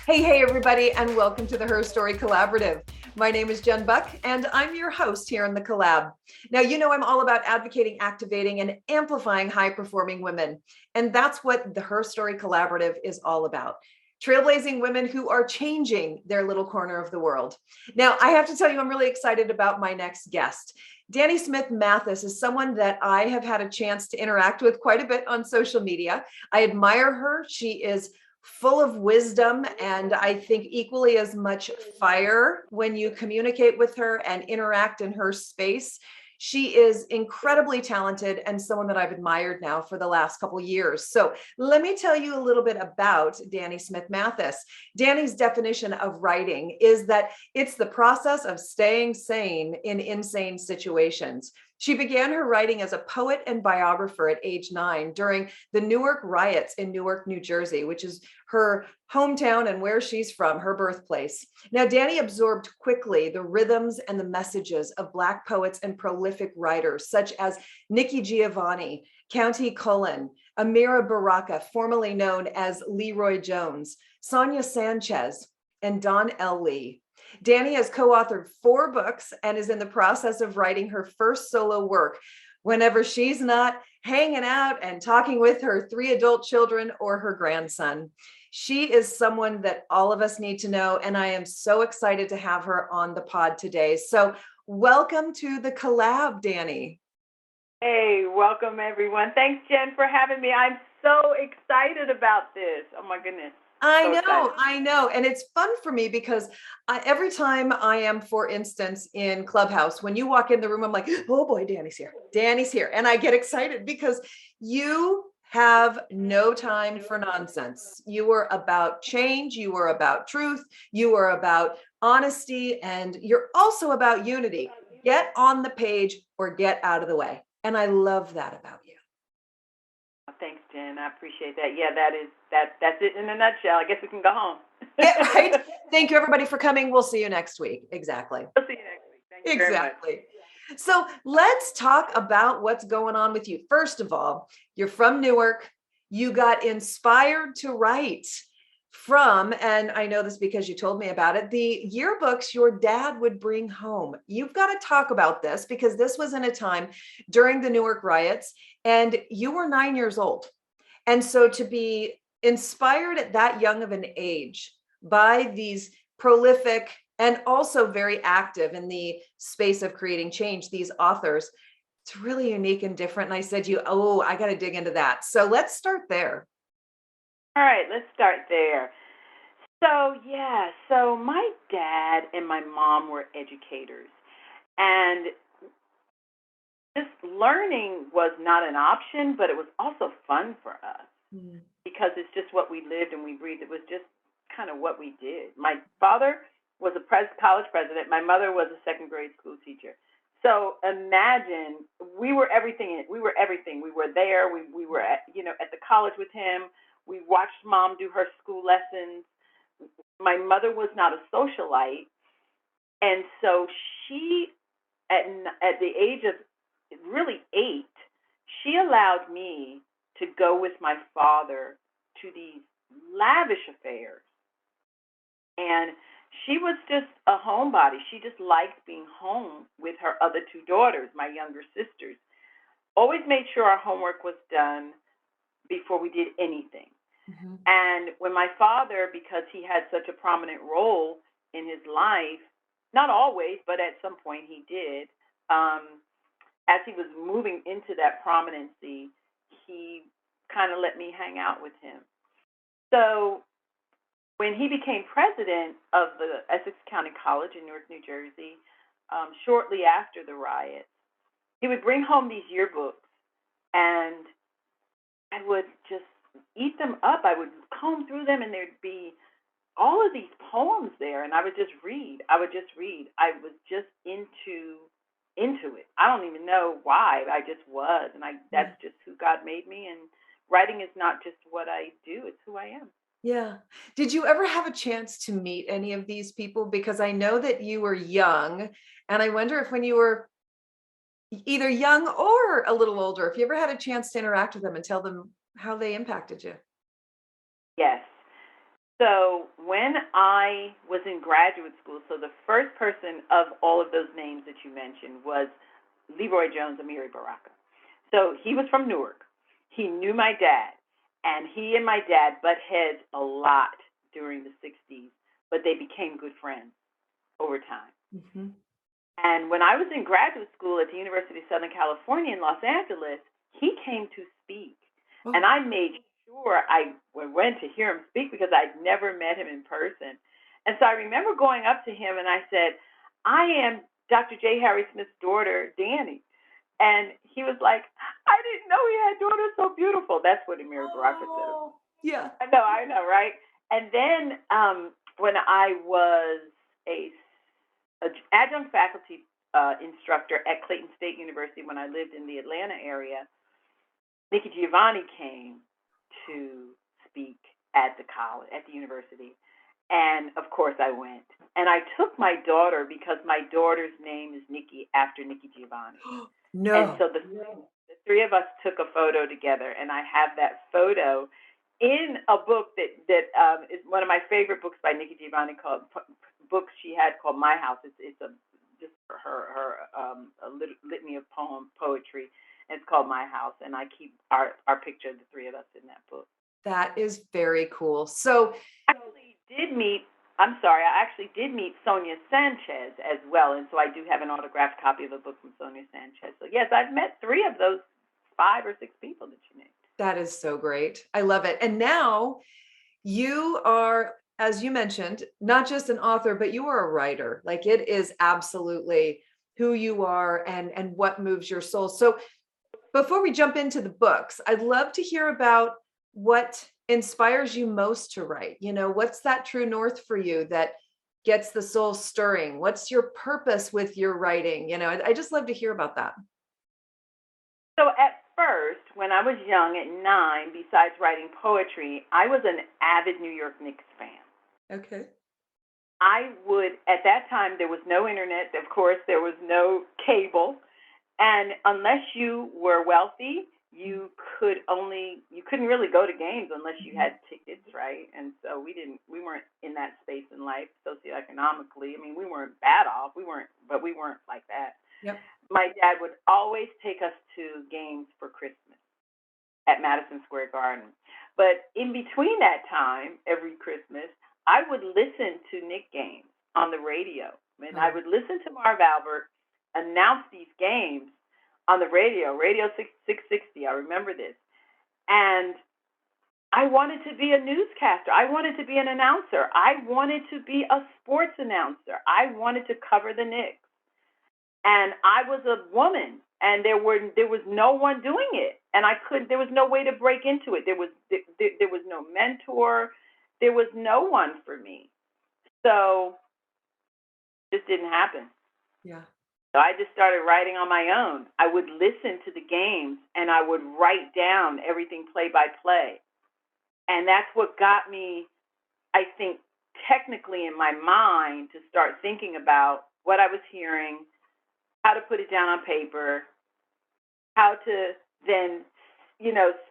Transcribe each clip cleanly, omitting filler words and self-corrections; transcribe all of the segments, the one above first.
Hey, everybody, and welcome to the HERstory Collaborative. My name is Jen Buck, and I'm your host here in the collab. Now, you know I'm all about advocating, activating, and amplifying high-performing women, and that's what the HERstory Collaborative is all about. Trailblazing women who are changing their little corner of the world. Now, I have to tell you, I'm really excited about my next guest. Danne Smith Mathis is someone that I have had a chance to interact with quite a bit on social media. I admire her. She is full of wisdom and I think equally as much fire when you communicate with her and interact in her space. She is incredibly talented and someone that I've admired now for the last couple of years. So let me tell you a little bit about Danne Smith Mathis. Danne's definition of writing is that it's the process of staying sane in insane situations. She began her writing as a poet and biographer at age 9 during the Newark riots in Newark, New Jersey, which is her hometown and where she's from, her birthplace. Now, Danne absorbed quickly the rhythms and the messages of Black poets and prolific writers such as Nikki Giovanni, Countee Cullen, Amira Baraka, formerly known as Leroy Jones, Sonia Sanchez, and Don L. Lee. Danne has co-authored 4 books and is in the process of writing her first solo work whenever she's not hanging out and talking with her 3 adult children or her grandson. She is someone that all of us need to know, and I am so excited to have her on the pod today. So welcome to the collab, Danne. Hey, welcome everyone. Thanks, Jen, for having me. I'm so excited about this. Oh my goodness. I know. And it's fun for me because every time I am, for instance, in Clubhouse, when you walk in the room, I'm like, oh boy, Danny's here. Danny's here. And I get excited because you have no time for nonsense. You are about change. You are about truth. You are about honesty. And you're also about unity. Get on the page or get out of the way. And I love that about you. Thanks, Jen. I appreciate that. Yeah, that's it in a nutshell. I guess we can go home. Yeah, right. Thank you, everybody, for coming. We'll see you next week. Exactly. We'll see you next week. Thank you Exactly. very much. So let's talk about what's going on with you. First of all, you're from Newark. You got inspired to write from, and I know this because you told me about it, the yearbooks your dad would bring home. You've got to talk about this because this was in a time during the Newark riots and you were 9 years old. And so to be inspired at that young of an age by these prolific and also very active in the space of creating change, these authors, it's really unique and different. And I said, I got to dig into that. So let's start there. All right, let's start there. So my dad and my mom were educators. And just learning was not an option, but it was also fun for us because it's just what we lived and we breathed. It was just kind of what we did. My father was a college president. My mother was a second grade school teacher. So imagine we were everything. We were everything. We were there. We were at the college with him. We watched mom do her school lessons. My mother was not a socialite, and so she, at the age of really 8, she allowed me to go with my father to these lavish affairs. And she was just a homebody. She just liked being home with her other 2 daughters, my younger sisters. Always made sure our homework was done before we did anything. Mm-hmm. And when my father, because he had such a prominent role in his life, not always, but at some point he did, as he was moving into that prominency, he kind of let me hang out with him. So when he became president of the Essex County College in Newark, New Jersey, shortly after the riots, he would bring home these yearbooks, and I would just eat them up. I would comb through them, and there'd be all of these poems there, and I would just read. I was just into it. I don't even know why. I just was, and that's just who God made me, and writing is not just what I do, it's who I am. Yeah. Did you ever have a chance to meet any of these people? Because I know that you were young, and I wonder if when you were either young or a little older, if you ever had a chance to interact with them and tell them how they impacted you. Yes. So when I was in graduate school, so the first person of all of those names that you mentioned was Leroy Jones, Amira Baraka. So he was from Newark. He knew my dad, and he and my dad butt heads a lot during the 60s, but they became good friends over time. Mm-hmm. And when I was in graduate school at the University of Southern California in Los Angeles, he came to speak. Oh. And I made sure I went to hear him speak because I'd never met him in person. And so I remember going up to him and I said, I am Dr. J. Harry Smith's daughter, Danny. And he was like, I didn't know he had daughters so beautiful. That's what Amira Baraka said. Yeah. I know, right? And then when I was a adjunct faculty instructor at Clayton State University when I lived in the Atlanta area, Nikki Giovanni came to speak at the college, at the university. And of course I went. And I took my daughter because my daughter's name is Nikki after Nikki Giovanni. No. And so the three of us took a photo together, and I have that photo in a book that is one of my favorite books by Nikki Giovanni, called books she had called My House. It's a just her a litany of poetry, and it's called My House. And I keep our picture of the three of us in that book. That is very cool. So I actually did meet Sonia Sanchez as well, and so I do have an autographed copy of a book from Sonia Sanchez. So yes, I've met three of those 5 or 6 people that you named. that is so great. I love it. And now you are, as you mentioned, not just an author, but you are a writer. Like, it is absolutely who you are and what moves your soul. So before we jump into the books, I'd love to hear about what inspires you most to write. You know, what's that true north for you that gets the soul stirring? What's your purpose with your writing? You know, I just love to hear about that. So at first, when I was young at 9, besides writing poetry, I was an avid New York Knicks fan. Okay. I would, at that time, there was no internet. Of course, there was no cable. And unless you were wealthy, you couldn't really go to games unless you had tickets, right? And so we weren't in that space in life socioeconomically. I mean, we weren't bad off. But we weren't like that. Yep. My dad would always take us to games for Christmas at Madison Square Garden. But in between that time, every Christmas, I would listen to Knicks games on the radio. And I would listen to Marv Albert announce these games on the radio, Radio 660. I remember this. And I wanted to be a newscaster. I wanted to be an announcer. I wanted to be a sports announcer. I wanted to cover the Knicks. And I was a woman, and there was no one doing it, and there was no way to break into it. There was no mentor. There was no one for me. So it just didn't happen. Yeah. So I just started writing on my own. I would listen to the games, and I would write down everything play by play. And that's what got me, I think, technically in my mind to start thinking about what I was hearing, how to put it down on paper, how to then,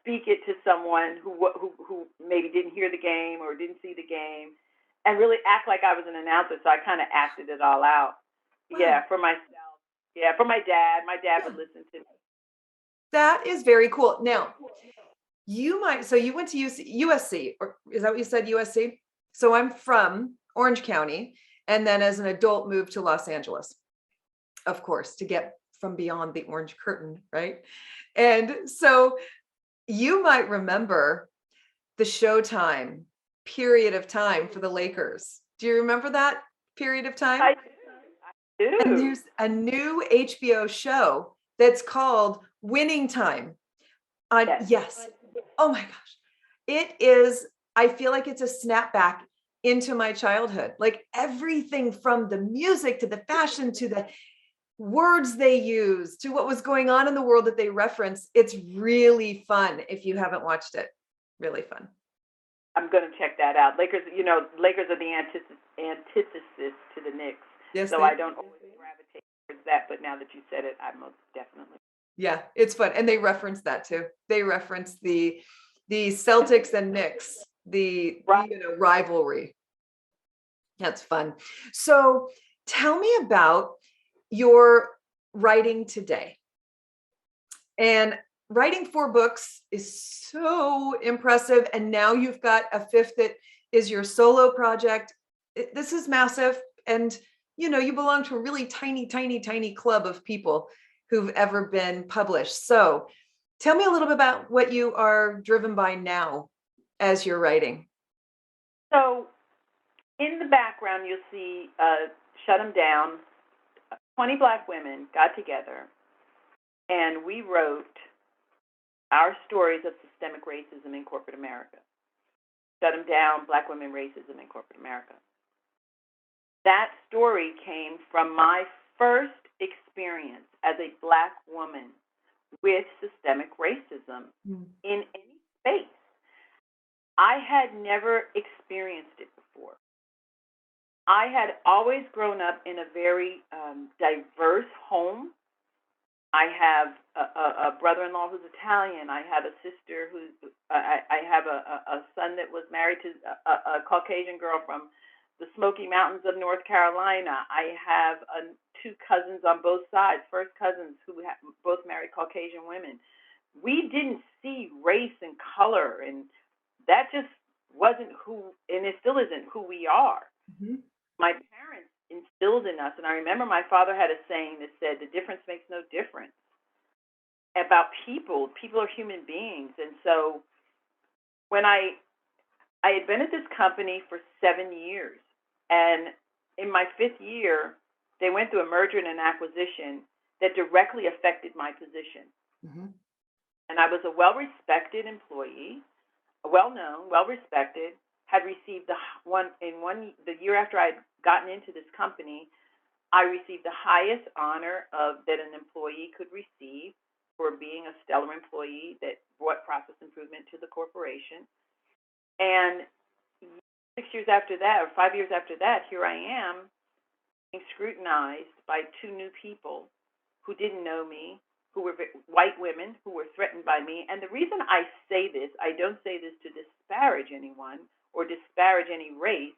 speak it to someone who maybe didn't hear the game or didn't see the game, and really act like I was an announcer. So I kind of acted it all out. Wow. Yeah, for myself. Yeah, for my dad. My dad would listen to me. That is very cool. Now, you went to USC, or is that what you said, USC? So I'm from Orange County, and then as an adult moved to Los Angeles, of course, to get from beyond the orange curtain, right? And so you might remember the Showtime period of time for the Lakers. Do you remember that period of time? I do. And there's a new HBO show that's called Winning Time. Yes. Oh my gosh. It is, I feel like it's a snapback into my childhood. Like, everything from the music to the fashion to the words they use to what was going on in the world that they reference. It's really fun if you haven't watched it. Really fun. I'm going to check that out. Lakers are the antithesis to the Knicks. Yes, so I don't always gravitate towards that, but now that you said it, I most definitely. Yeah, it's fun. And they reference that too. They reference the Celtics and Knicks Right. rivalry. That's fun. So tell me about your writing today. And writing 4 books is so impressive. And now you've got a 5th that is your solo project. This is massive. And, you belong to a really tiny, tiny, tiny club of people who've ever been published. So tell me a little bit about what you are driven by now as you're writing. So in the background, you'll see Shut 'Em Down. 20 Black women got together, and we wrote our stories of systemic racism in corporate America. Shut 'Em Down, Black women racism in corporate America. That story came from my first experience as a Black woman with systemic racism in any space. I had never experienced it before. I had always grown up in a very diverse home. I have a brother-in-law who's Italian. I have a sister I have a son that was married to a Caucasian girl from the Smoky Mountains of North Carolina. I have 2 cousins on both sides, first cousins who both married Caucasian women. We didn't see race and color, and that just wasn't and it still isn't who we are. Mm-hmm. My parents instilled in us, and I remember my father had a saying that said, the difference makes no difference. About people are human beings. And so when I had been at this company for 7 years, and in my 5th year, they went through a merger and an acquisition that directly affected my position. Mm-hmm. And I was a well-respected employee, well-known, well-respected, had received the year after I'd gotten into this company, I received the highest honor that an employee could receive for being a stellar employee that brought process improvement to the corporation. And 6 years after that, or 5 years after that, here I am being scrutinized by 2 new people who didn't know me, who were white women who were threatened by me. And the reason I say this, I don't say this to disparage anyone or disparage any race,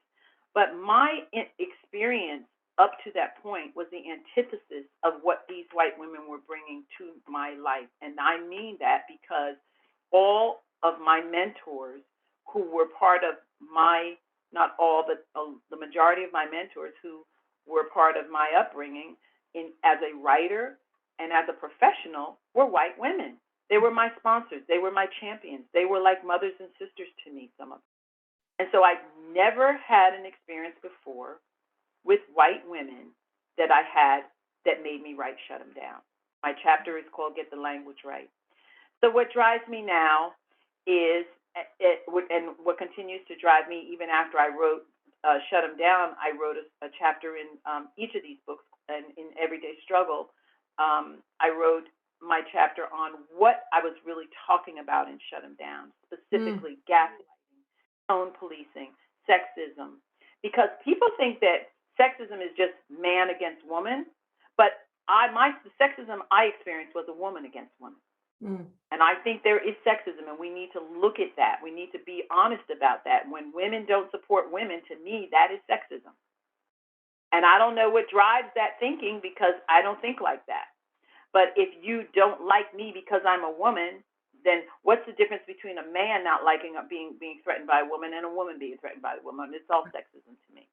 but my experience up to that point was the antithesis of what these white women were bringing to my life. And I mean that because all of my mentors who were part of not all, but the majority of my mentors who were part of my upbringing as a writer and as a professional were white women. They were my sponsors. They were my champions. They were like mothers and sisters to me, some of them. And so I've never had an experience before with white women that I had that made me write Shut 'Em Down. My chapter is called Get the Language Right. So what drives me now is, and what continues to drive me even after I wrote Shut 'Em Down, I wrote a chapter in each of these books, and in Everyday Struggle, I wrote my chapter on what I was really talking about in Shut 'Em Down, specifically gaslighting, tone policing, sexism, because people think that sexism is just man against woman, but the sexism I experienced was a woman against woman. And I think there is sexism, and we need to look at that. We need to be honest about that. When women don't support women, to me, that is sexism. And I don't know what drives that thinking, because I don't think like that. But if you don't like me because I'm a woman, then what's the difference between a man not liking being threatened by a woman and a woman being threatened by a woman? It's all sexism to me.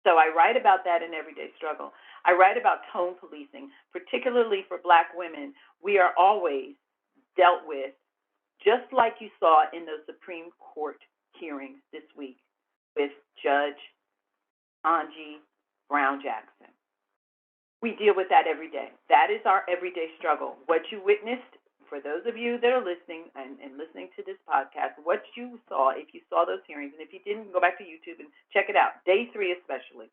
So I write about that in Everyday Struggle. I write about tone policing, particularly for Black women. We are always dealt with, just like you saw in those Supreme Court hearings this week with Judge Angie Brown Jackson. We deal with that every day. That is our everyday struggle. What you witnessed, for those of you that are listening and listening to this podcast, what you saw, if you saw those hearings, and if you didn't, go back to YouTube and check it out, day 3 especially.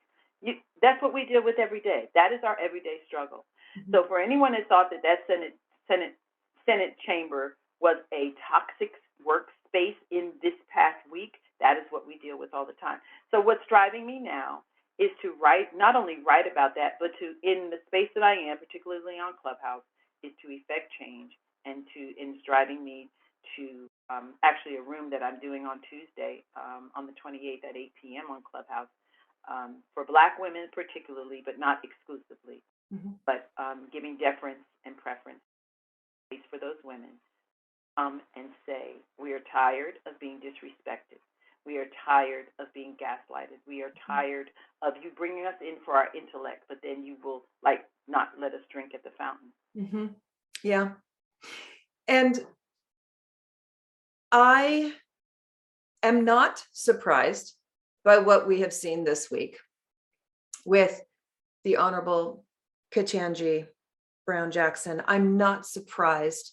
That's what we deal with every day. That is our everyday struggle. Mm-hmm. So for anyone that thought that Senate chamber was a toxic workspace in this past week, that is what we deal with all the time. So what's driving me now is to not only write about that, but in the space that I am, particularly on Clubhouse, is to effect change, and it's driving me to actually a room that I'm doing on Tuesday, on the 28th at 8 p.m. on Clubhouse, for Black women particularly, but not exclusively, but giving deference and preference for those women. And say, we are tired of being disrespected. We are tired of being gaslighted. We are tired of you bringing us in for our intellect, but then you will not let us drink at the fountain. Yeah. And I am not surprised by what we have seen this week with the Honorable Ketanji Brown Jackson. I'm not surprised,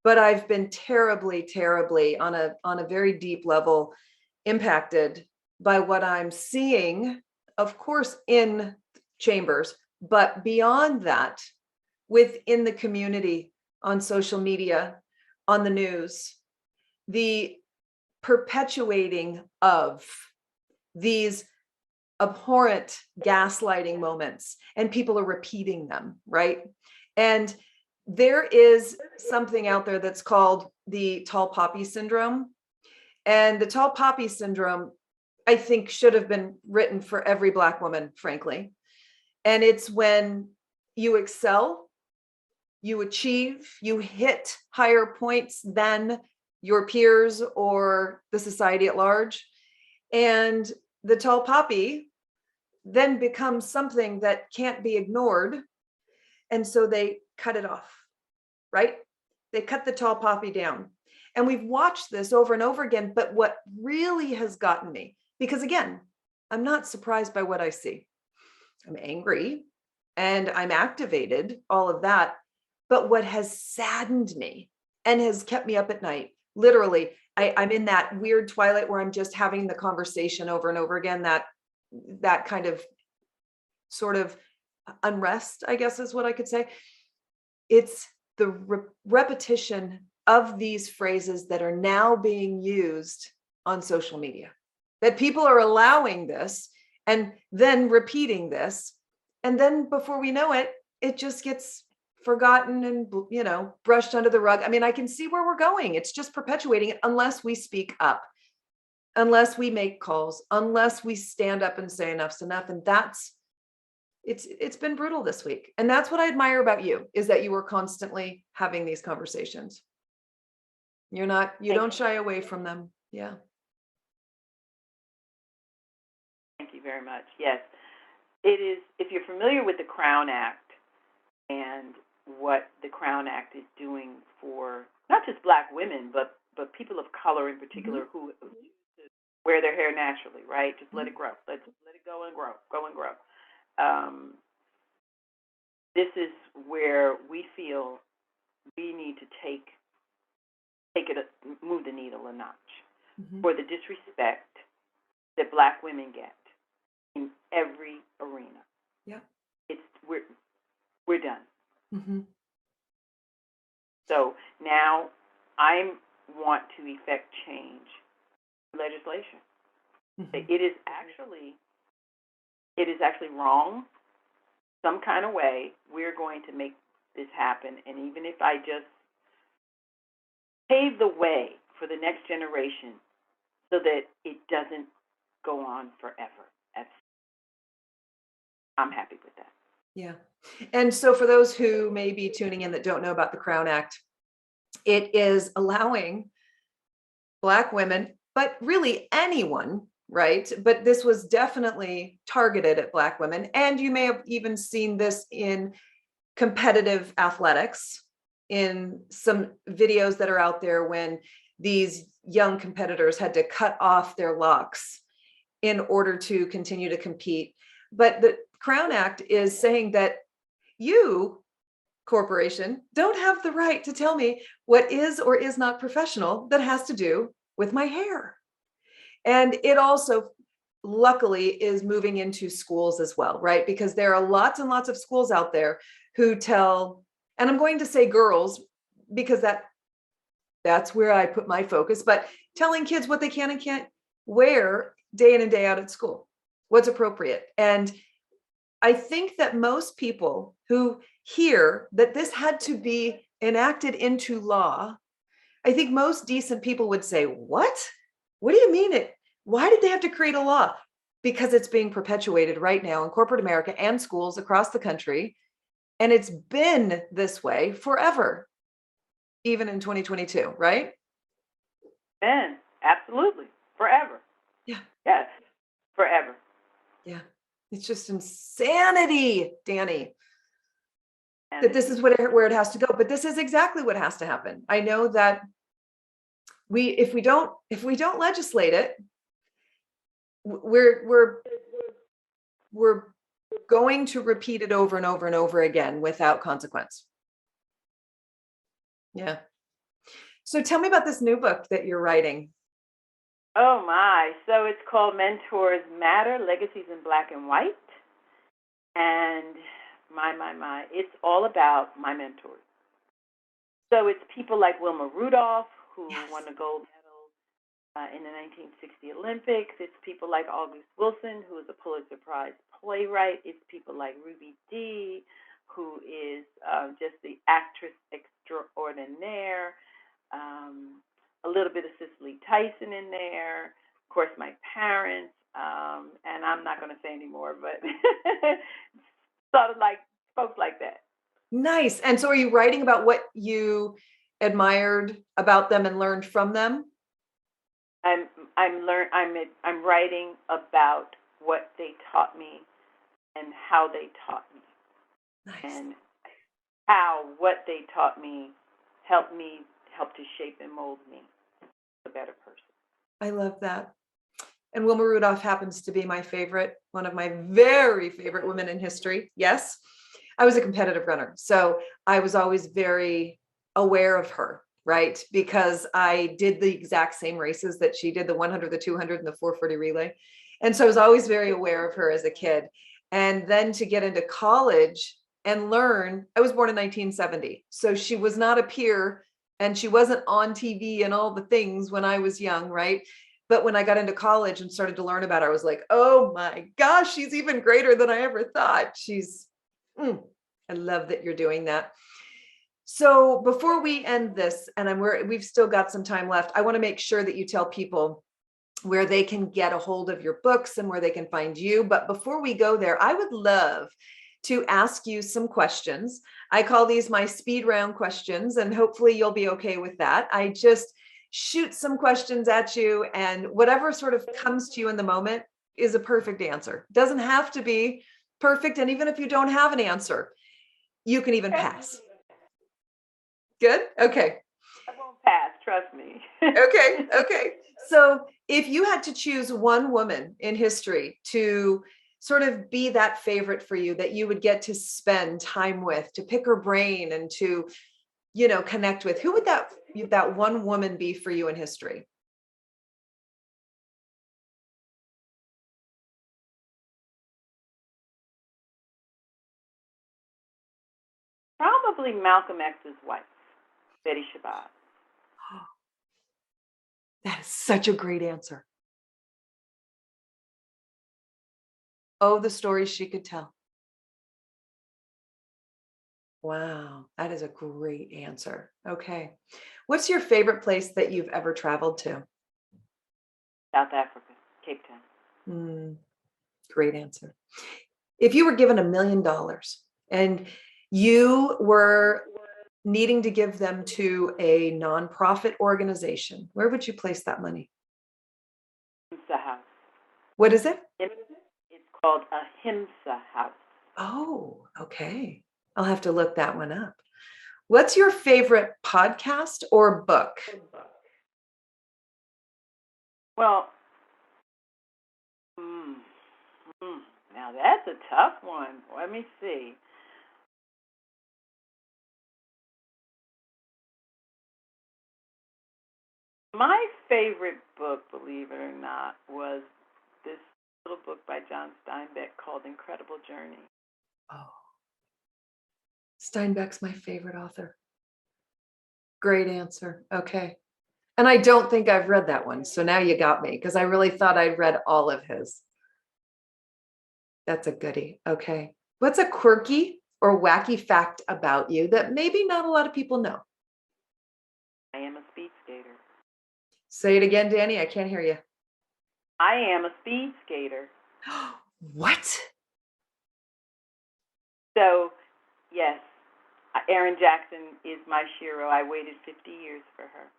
but I've been terribly, terribly on a very deep level impacted by what I'm seeing, of course, in chambers, but beyond that, within the community, on social media, on the news, the perpetuating of these abhorrent gaslighting moments, and people are repeating them, right? And there is something out there that's called the tall poppy syndrome. And the tall poppy syndrome, I think, should have been written for every Black woman, frankly. And it's when you excel, you achieve, you hit higher points than your peers or the society at large. And the tall poppy then becomes something that can't be ignored. And so they cut it off, right? They cut the tall poppy down. And we've watched this over and over again. But what really has gotten me, because again, I'm not surprised by what I see. I'm angry and I'm activated, all of that. But what has saddened me and has kept me up at night, literally, I'm in that weird twilight where I'm just having the conversation over and over again, that kind of sort of unrest, I guess is what I could say. It's the repetition of these phrases that are now being used on social media, that people are allowing this and then repeating this. And then before we know it, it just gets forgotten and, brushed under the rug. I mean, I can see where we're going. It's just perpetuating it unless we speak up, unless we make calls, unless we stand up and say enough's enough. And it's been brutal this week. And that's what I admire about you, is that you are constantly having these conversations. You don't shy away from them. Yeah. Thank you very much. Yes. It is, if you're familiar with the Crown Act and what the Crown Act is doing for not just Black women, but people of color in particular who wear their hair naturally, right? Just let it grow. Let it go and grow, This is where we feel we need to move the needle a notch for the disrespect that Black women get in every arena. Yeah, we're done. So now I want to effect change legislation. It is actually wrong. Some kind of way we're going to make this happen, and even if I just pave the way for the next generation so that it doesn't go on forever, I'm happy with that. Yeah. And so for those who may be tuning in that don't know about the Crown Act, it is allowing Black women, but really anyone, right? But this was definitely targeted at Black women. And you may have even seen this in competitive athletics, in some videos that are out there when these young competitors had to cut off their locks in order to continue to compete. But the Crown Act is saying that you, corporation, don't have the right to tell me what is or is not professional that has to do with my hair. And it also, luckily, is moving into schools as well, right? Because there are lots and lots of schools out there who tell, and I'm going to say girls, because that's where I put my focus, but telling kids what they can and can't wear day in and day out at school, what's appropriate. And I think that most people who hear that this had to be enacted into law, I think most decent people would say, what? What do you mean it? Why did they have to create a law? Because it's being perpetuated right now in corporate America and schools across the country. And it's been this way forever, even in 2022, right? Ben, absolutely. Forever. Yeah. Yes. Forever. Yeah. It's just insanity, Danny, that this is where it has to go. But this is exactly what has to happen. I know that if we don't legislate it, we're going to repeat it over and over and over again without consequence. Yeah. So tell me about this new book that you're writing. Oh my. So it's called Mentors Matter, Legacies in Black and White. And my. It's all about my mentors. So it's people like Wilma Rudolph, who won the gold medal in the 1960 Olympics. It's people like August Wilson, who is a Pulitzer Prize playwright. It's people like Ruby Dee, who is just the actress extraordinaire. A little bit of Cicely Tyson in there. Of course, my parents. And I'm not going to say anymore, but sort of like folks like that. Nice. And so are you writing about what you admired about them and learned from them? I'm writing about what they taught me and how they taught me. Nice. And how what they taught me helped to shape and mold me a better person. I love that. And Wilma Rudolph happens to be my favorite, one of my very favorite women in history. Yes. I was a competitive runner, so I was always very aware of her, right? Because I did the exact same races that she did, the 100, the 200, and the 440 relay. And so I was always very aware of her as a kid. And then to get into college and learn, I was born in 1970. So she was not a peer and she wasn't on TV and all the things when I was young, right? But when I got into college and started to learn about her, I was like, oh my gosh, she's even greater than I ever thought. I love that you're doing that. So before we end this, and we've still got some time left, I want to make sure that you tell people where they can get a hold of your books and where they can find you. But before we go there, I would love to ask you some questions. I call these my speed round questions, and hopefully you'll be okay with that. I just shoot some questions at you, and whatever sort of comes to you in the moment is a perfect answer. Doesn't have to be perfect. And even if you don't have an answer, you can even pass. Good? Okay. I won't pass, trust me. Okay. So if you had to choose one woman in history to sort of be that favorite for you, that you would get to spend time with, to pick her brain and to, connect with, who would that one woman be for you in history? Probably Malcolm X's wife, Betty Shabazz. That is such a great answer. Oh, the stories she could tell. Wow, that is a great answer. Okay. What's your favorite place that you've ever traveled to? South Africa, Cape Town. Great answer. If you were given $1 million and you were needing to give them to a nonprofit organization, where would you place that money? HERstory house. What is it? It's called a HERstory house. Oh, okay. I'll have to look that one up. What's your favorite podcast or book? Well, now that's a tough one. Let me see. My favorite book, believe it or not, was this little book by John Steinbeck called Incredible Journey. Oh, Steinbeck's my favorite author. Great answer. Okay. And I don't think I've read that one. So now you got me, because I really thought I'd read all of his. That's a goodie. Okay. What's a quirky or wacky fact about you that maybe not a lot of people know? I am a speed skater. Say it again, Danny. I can't hear you. I am a speed skater. What? So, yes, Erin Jackson is my shero. I waited 50 years for her.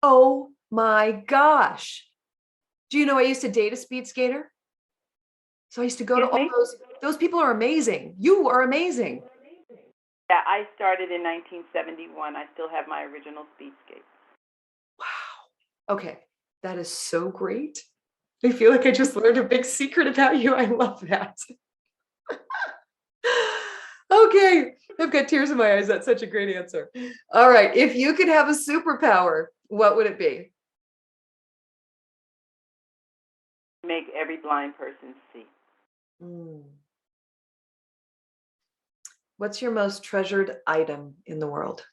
Oh my gosh. Do you know I used to date a speed skater? So I used to go to all those people are amazing. You are amazing. Yeah, I started in 1971. I still have my original speed skates. Wow. Okay. That is so great. I feel like I just learned a big secret about you. I love that. Okay. I've got tears in my eyes. That's such a great answer. All right. If you could have a superpower, what would it be? Make every blind person see. What's your most treasured item in the world?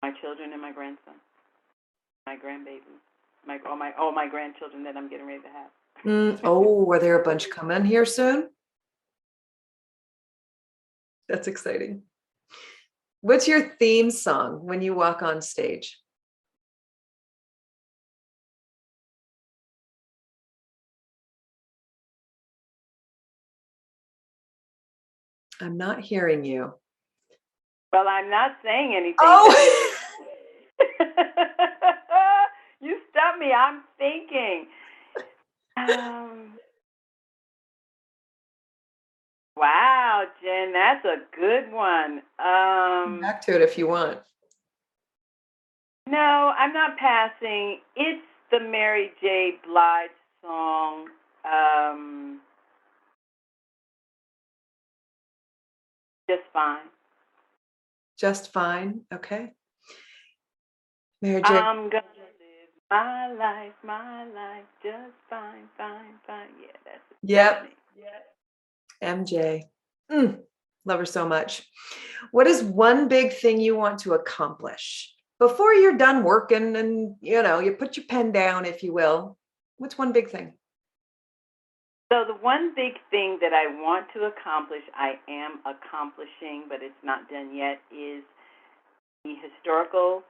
My children and my grandson, my grandbabies, all my grandchildren that I'm getting ready to have. Oh, are there a bunch coming here soon? That's exciting. What's your theme song when you walk on stage? I'm not hearing you. Well, I'm not saying anything. Oh! You stumped me. I'm thinking. Wow, Jen, that's a good one. Come back to it if you want. No, I'm not passing. It's the Mary J. Blige song. Just Fine. Just Fine. Okay. Mary J. I'm gonna live my life just fine, fine, fine. Yeah, that's it. Yep. MJ. Love her so much. What is one big thing you want to accomplish before you're done working and, you put your pen down, if you will? What's one big thing? So the one big thing that I want to accomplish, I am accomplishing, but it's not done yet, is the historical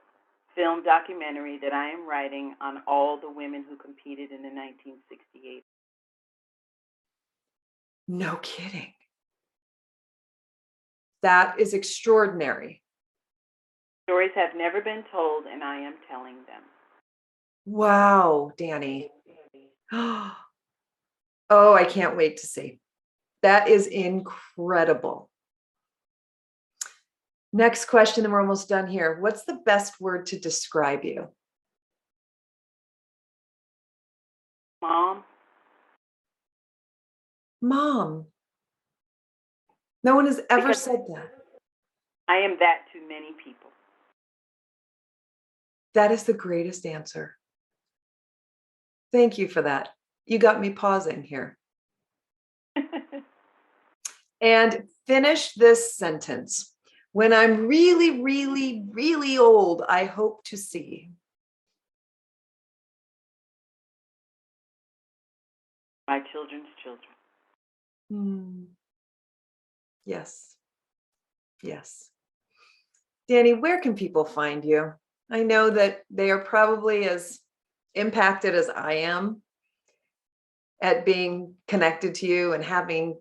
film documentary that I am writing on all the women who competed in the 1968. No kidding. That is extraordinary. Stories have never been told, and I am telling them. Wow, Danny. Oh, I can't wait to see. That is incredible. Next question, and we're almost done here. What's the best word to describe you? Mom. Mom. No one has ever said that. I am that to many people. That is the greatest answer. Thank you for that. You got me pausing here. And finish this sentence. When I'm really, really, really old, I hope to see. My children's children. Yes. Yes. Danny, where can people find you? I know that they are probably as impacted as I am at being connected to you and having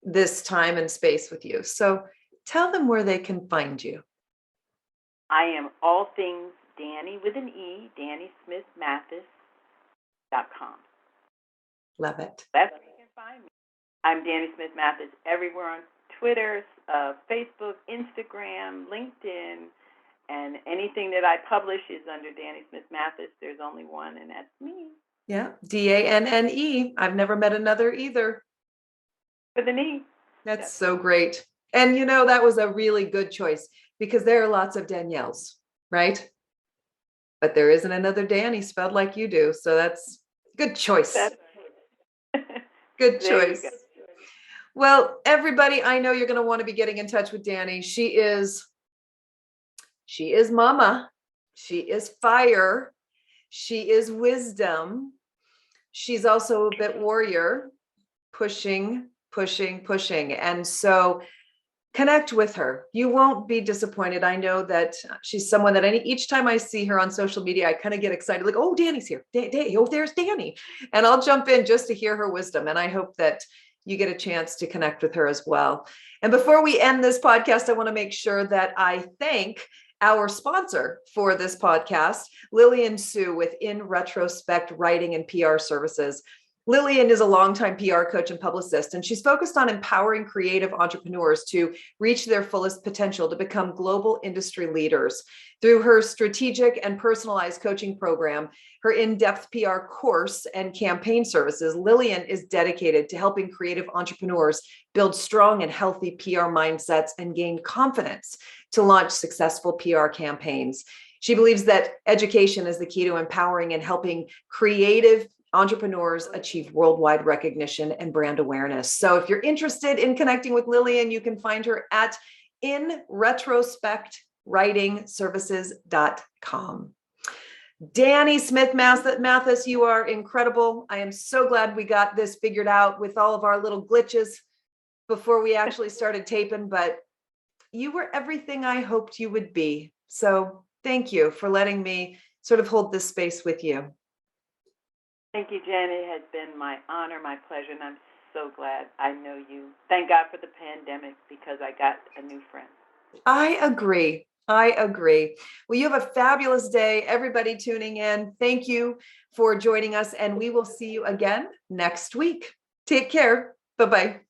this time and space with you. So tell them where they can find you. I am all things Danny with an E, DanneSmithMathis.com. Love it. That's where you can find me. I'm Danne Smith Mathis everywhere on Twitter, Facebook, Instagram, LinkedIn, and anything that I publish is under Danne Smith Mathis. There's only one, and that's me. Yeah, DANNE. I've never met another either. With an E. That's so great. And that was a really good choice because there are lots of Danielles, right? But there isn't another Danny spelled like you do. So that's good choice. Good choice. Well, everybody, I know you're going to want to be getting in touch with Danny. She is mama. She is fire. She is wisdom. She's also a bit warrior, pushing. And so connect with her. You won't be disappointed. I know that she's someone that each time I see her on social media, I kind of get excited, like, oh, Danny's here. Oh, there's Danny. And I'll jump in just to hear her wisdom. And I hope that you get a chance to connect with her as well. And before we end this podcast, I want to make sure that I thank our sponsor for this podcast, Lillian Sue with In Retrospect Writing and PR Services. Lillian is a longtime PR coach and publicist, and she's focused on empowering creative entrepreneurs to reach their fullest potential to become global industry leaders. Through her strategic and personalized coaching program, her in-depth PR course, and campaign services, Lillian is dedicated to helping creative entrepreneurs build strong and healthy PR mindsets and gain confidence to launch successful PR campaigns. She believes that education is the key to empowering and helping creative entrepreneurs achieve worldwide recognition and brand awareness. So if you're interested in connecting with Lillian, you can find her at inretrospectwritingservices.com. Danne Smith Mathis, you are incredible. I am so glad we got this figured out with all of our little glitches before we actually started taping, but you were everything I hoped you would be. So thank you for letting me sort of hold this space with you. Thank you, Jen. It has been my honor, my pleasure, and I'm so glad I know you. Thank God for the pandemic because I got a new friend. I agree. Well, you have a fabulous day. Everybody tuning in, thank you for joining us, and we will see you again next week. Take care. Bye-bye.